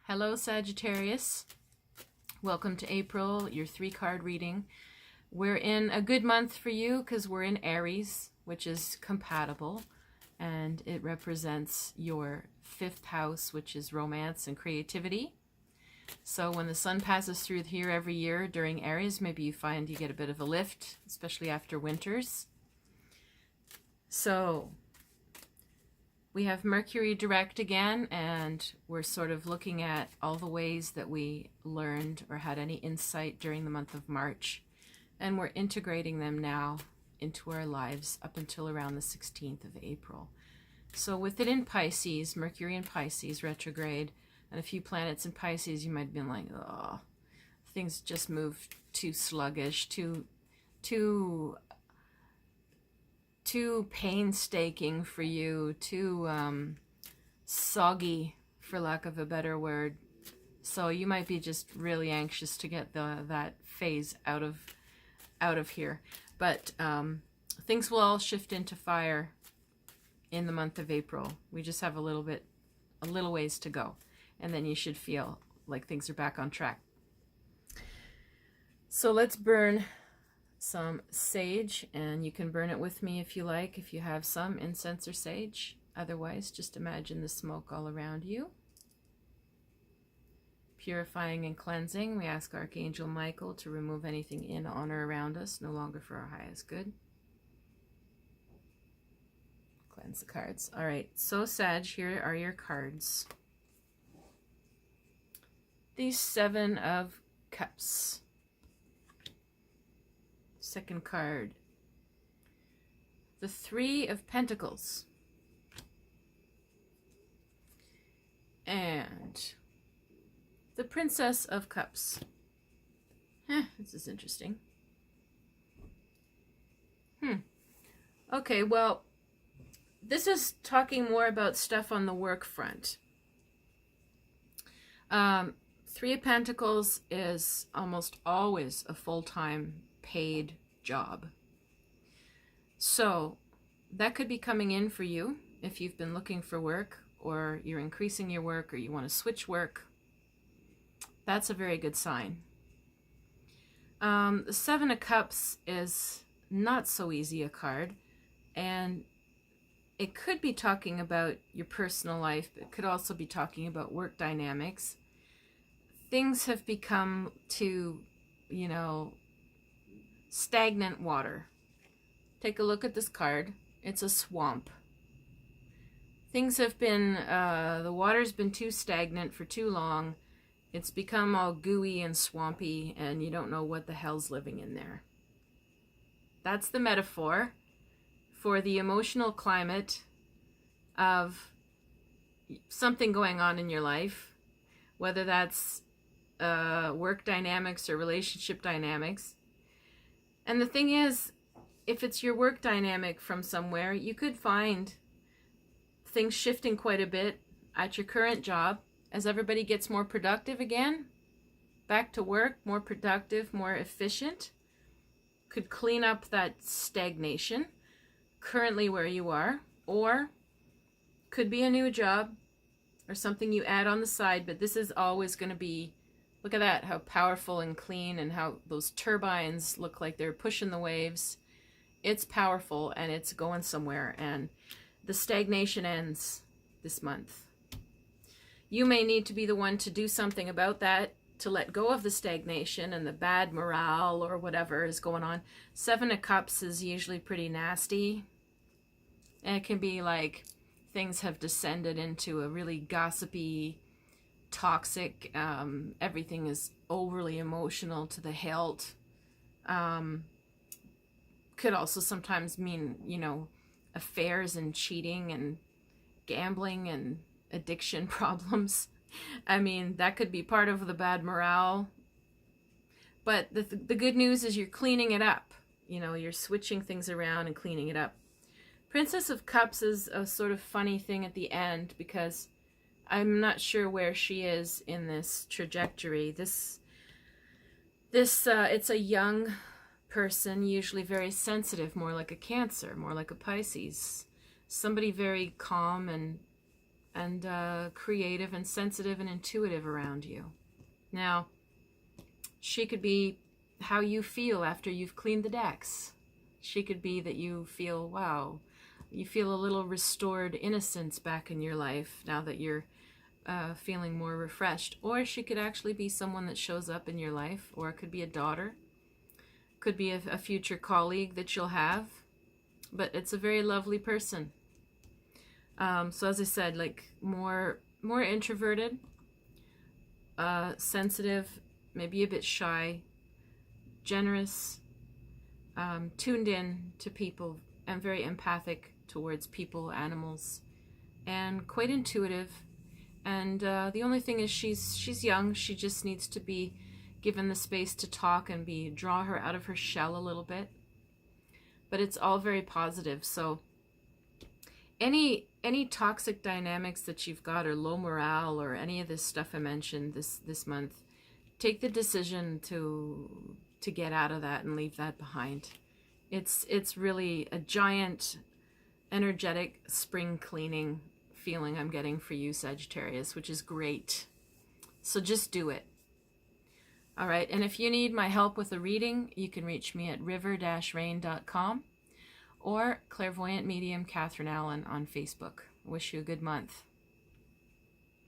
Hello, Sagittarius. Welcome to April, your 3-card reading. We're in a good month for you because we're in Aries, which is compatible, and it represents your 5th house, which is romance and creativity. So when the sun passes through here every year during Aries, maybe you find you get a bit of a lift, especially after winters. So we have Mercury direct again, and we're sort of looking at all the ways that we learned or had any insight during the month of March, and we're integrating them now into our lives up until around the 16th of April. So with it in Pisces, Mercury in Pisces retrograde, and a few planets in Pisces, you might have been like, oh, things just move too sluggish, too painstaking for you, too soggy, for lack of a better word. So you might be just really anxious to get that phase out of here. But things will all shift into fire in the month of April. We just have a little ways to go, and then you should feel like things are back on track. So let's burn some sage, and you can burn it with me if you like, if you have some incense or sage. Otherwise, just imagine the smoke all around you. Purifying and cleansing, we ask Archangel Michael to remove anything in, on, or around us, no longer for our highest good. Cleanse the cards. All right, so Sag, here are your cards. The 7 of Cups. Second card, the 3 of Pentacles, and the Princess of Cups. This is interesting. Okay, well, this is talking more about stuff on the work front. 3 of Pentacles is almost always a full-time paid job. So that could be coming in for you if you've been looking for work, or you're increasing your work, or you want to switch work. That's a very good sign. The 7 of Cups is not so easy a card, and it could be talking about your personal life, but it could also be talking about work dynamics. Things have become too, stagnant water. Take a look at this card. It's a swamp. Things have been, the water's been too stagnant for too long. It's become all gooey and swampy, and you don't know what the hell's living in there. That's the metaphor for the emotional climate of something going on in your life, whether that's work dynamics or relationship dynamics. And the thing is, if it's your work dynamic from somewhere, you could find things shifting quite a bit at your current job as everybody gets more productive again, back to work, more productive, more efficient. Could clean up that stagnation currently where you are, or could be a new job or something you add on the side, but this is always going to be, look at that, how powerful and clean, and how those turbines look like they're pushing the waves. It's powerful, and it's going somewhere, and the stagnation ends this month. You may need to be the one to do something about that, to let go of the stagnation and the bad morale or whatever is going on. 7 of Cups is usually pretty nasty, and it can be like things have descended into a really gossipy, toxic, everything is overly emotional to the hilt. Could also sometimes mean, affairs and cheating and gambling and addiction problems. I mean, that could be part of the bad morale. But the good news is you're cleaning it up. You're switching things around and cleaning it up. Princess of Cups is a sort of funny thing at the end, because I'm not sure where she is in this trajectory. It's a young person, usually very sensitive, more like a Cancer, more like a Pisces. Somebody very calm and and creative and sensitive and intuitive around you. Now, she could be how you feel after you've cleaned the decks. She could be that you feel, wow, you feel a little restored innocence back in your life now that you're feeling more refreshed. Or she could actually be someone that shows up in your life, or it could be a daughter, could be a future colleague that you'll have, but it's a very lovely person. So as I said, like more introverted, sensitive, maybe a bit shy, generous, tuned in to people, and very empathic towards people, animals, and quite intuitive. And the only thing is she's young. She just needs to be given the space to talk and draw her out of her shell a little bit. But it's all very positive. So any toxic dynamics that you've got, or low morale, or any of this stuff I mentioned this month, take the decision to get out of that and leave that behind. It's really a giant energetic spring cleaning feeling I'm getting for you, Sagittarius, which is great. So just do it. All right, and if you need my help with a reading, you can reach me at river-rain.com or Clairvoyant Medium Catherine Allen on Facebook. Wish you a good month.